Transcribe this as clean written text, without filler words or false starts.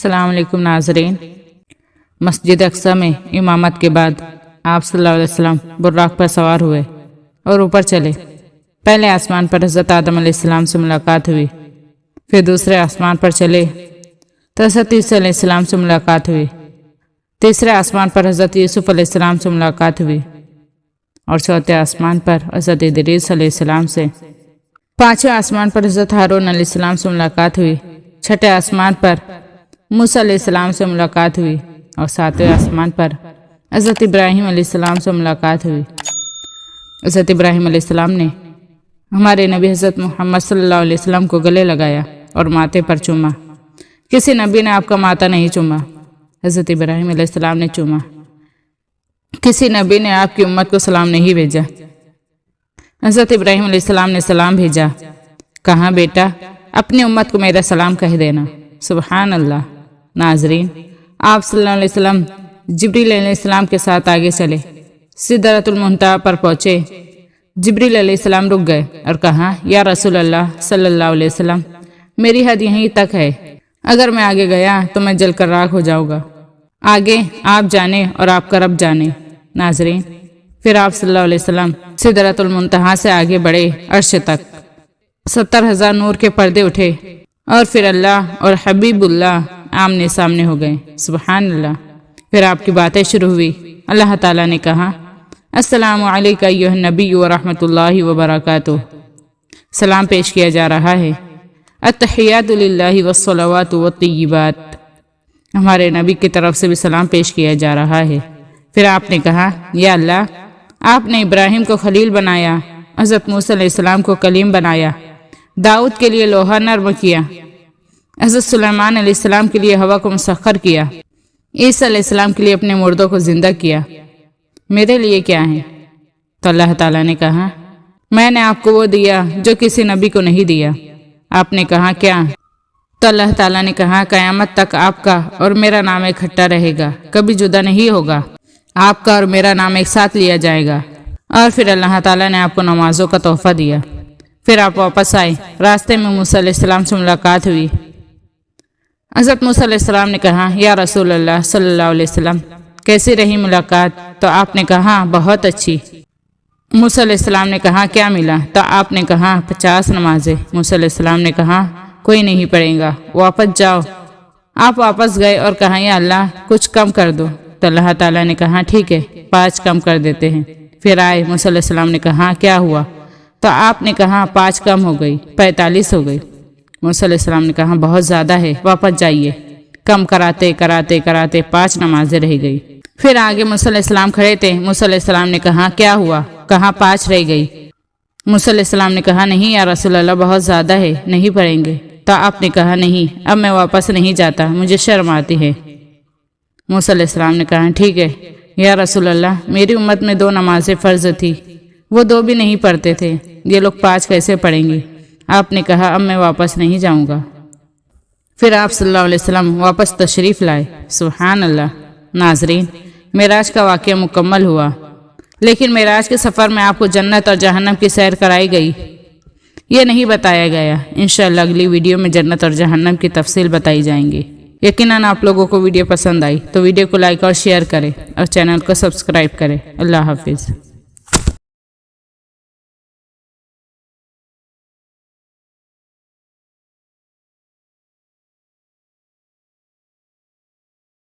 السلام علیکم ناظرین۔ مسجد اقصی میں امامت کے بعد آپ صلی اللہ علیہ وسلم براق پر سوار ہوئے اور اوپر چلے۔ پہلے آسمان پر حضرت آدم علیہ السلام سے ملاقات ہوئی، پھر دوسرے آسمان پر چلے تو حضرت عیسیٰ علیہ السلام سے ملاقات ہوئی، تیسرے آسمان پر حضرت یوسف علیہ السلام سے ملاقات ہوئی اور چوتھے آسمان پر حضرت ادریس علیہ السلام سے، پانچویں آسمان پر حضرت ہارون علیہ السلام سے ملاقات ہوئی، چھٹے آسمان پر موسیٰ علیہ السلام سے ملاقات ہوئی اور ساتویں آسمان پر حضرت ابراہیم علیہ السلام سے ملاقات ہوئی۔ حضرت ابراہیم علیہ السلام نے ہمارے نبی حضرت محمد صلی اللہ علیہ وسلم کو گلے لگایا اور ماتھے پر چوما۔ کسی نبی نے آپ کا ماتھا نہیں چوما، حضرت ابراہیم علیہ السلام نے چوما۔ کسی نبی نے آپ کی امت کو سلام نہیں بھیجا، حضرت ابراہیم علیہ السلام نے سلام بھیجا۔ کہاں بیٹا، اپنی امت کو میرا سلام کہہ دینا۔ سبحان اللہ۔ ناظرین، آپ صلی اللہ علیہ وسلم جبریل علیہ السلام کے ساتھ آگے چلے، سدرۃ المنتہا پر پہنچے۔ جبریل علیہ السلام رک گئے اور کہا، یا رسول اللہ صلی اللہ علیہ وسلم، میری حد یہیں تک ہے، اگر میں آگے گیا تو میں جل کر راکھ ہو جاؤں گا، آگے آپ جانے اور آپ کا رب جانے۔ ناظرین، پھر آپ صلی اللہ علیہ وسلم سدرۃ المنتہا سے آگے بڑھے عرش تک۔ 70,000 نور کے پردے اٹھے اور پھر اللہ اور حبیب اللہ آمنے سامنے ہو گئے۔ سبحان اللہ۔ پھر آپ کی باتیں شروع ہوئی۔ اللہ تعالیٰ نے کہا، السلام علیکم ایھا النبی ورحمۃ اللہ وبرکاتہ۔ سلام پیش کیا جا رہا ہے۔ التحیات للہ والصلوات والطیبات، ہمارے نبی کی طرف سے بھی سلام پیش کیا جا رہا ہے۔ پھر آپ نے کہا، یا اللہ، آپ نے ابراہیم کو خلیل بنایا، حضرت موسیٰ علیہ السلام کو کلیم بنایا، داؤد کے لیے لوہا نرم کیا، حضرت سلیمان علیہ السلام کے لیے ہوا کو مسخر کیا، عیسیٰ علیہ السلام کے لیے اپنے مردوں کو زندہ کیا، میرے لیے کیا ہے؟ تو اللہ تعالیٰ نے کہا، میں نے آپ کو وہ دیا جو کسی نبی کو نہیں دیا۔ آپ نے کہا، کیا؟ تو اللہ تعالیٰ نے کہا، قیامت تک آپ کا اور میرا نام اکٹھا رہے گا، کبھی جدا نہیں ہوگا، آپ کا اور میرا نام ایک ساتھ لیا جائے گا۔ اور پھر اللہ تعالیٰ نے آپ کو نمازوں کا تحفہ دیا۔ پھر آپ واپس آئے، راستے میں موسیٰ علیہ السلام سے ملاقات ہوئی۔ حضرت موسیٰ علیہ السلام نے کہا، یا رسول اللہ صلی اللہ علیہ وسلم، کیسی رہی ملاقات؟ تو آپ نے کہا، بہت اچھی۔ موسیٰ علیہ السلام نے کہا، کیا ملا؟ تو آپ نے کہا، 50 نمازیں۔ موسیٰ علیہ السلام نے کہا، کوئی نہیں پڑھے گا، واپس جاؤ۔ آپ واپس گئے اور کہا، یا اللہ، کچھ کم کر دو۔ تو اللہ تعالیٰ نے کہا، ٹھیک ہے، 5 کم کر دیتے ہیں۔ پھر آئے، موسیٰ علیہ السلام نے کہا، کیا ہوا؟ تو آپ نے کہا، 5 کم ہو گئی، 45 ہو گئی۔ موسیٰ علیہ السلام نے کہا، بہت زیادہ ہے، واپس جائیے۔ کم کراتے کراتے کراتے 5 نمازیں رہ گئی۔ پھر آگے موسیٰ علیہ السلام کھڑے تھے۔ موسیٰ علیہ السلام نے کہا، کیا ہوا؟ کہا، 5 رہ گئی۔ موسیٰ علیہ السلام نے کہا، نہیں یا رسول اللہ، بہت زیادہ ہے، نہیں پڑھیں گے۔ تو آپ نے کہا، نہیں، اب میں واپس نہیں جاتا، مجھے شرم آتی ہے۔ موسیٰ علیہ السلام نے کہا، ٹھیک ہے یا رسول اللہ، میری امت میں 2 نمازیں فرض تھی، وہ 2 بھی نہیں پڑھتے تھے، یہ لوگ 5 کیسے پڑھیں گے؟ آپ نے کہا، اب میں واپس نہیں جاؤں گا۔ پھر آپ صلی اللہ علیہ وسلم واپس تشریف لائے۔ سبحان اللہ۔ ناظرین، معراج کا واقعہ مکمل ہوا، لیکن معراج کے سفر میں آپ کو جنت اور جہنم کی سیر کرائی گئی، یہ نہیں بتایا گیا۔ انشاءاللہ اگلی ویڈیو میں جنت اور جہنم کی تفصیل بتائی جائیں گی۔ یقیناً آپ لوگوں کو ویڈیو پسند آئی تو ویڈیو کو لائک اور شیئر کریں اور چینل کو سبسکرائب کریں۔ اللہ حافظ۔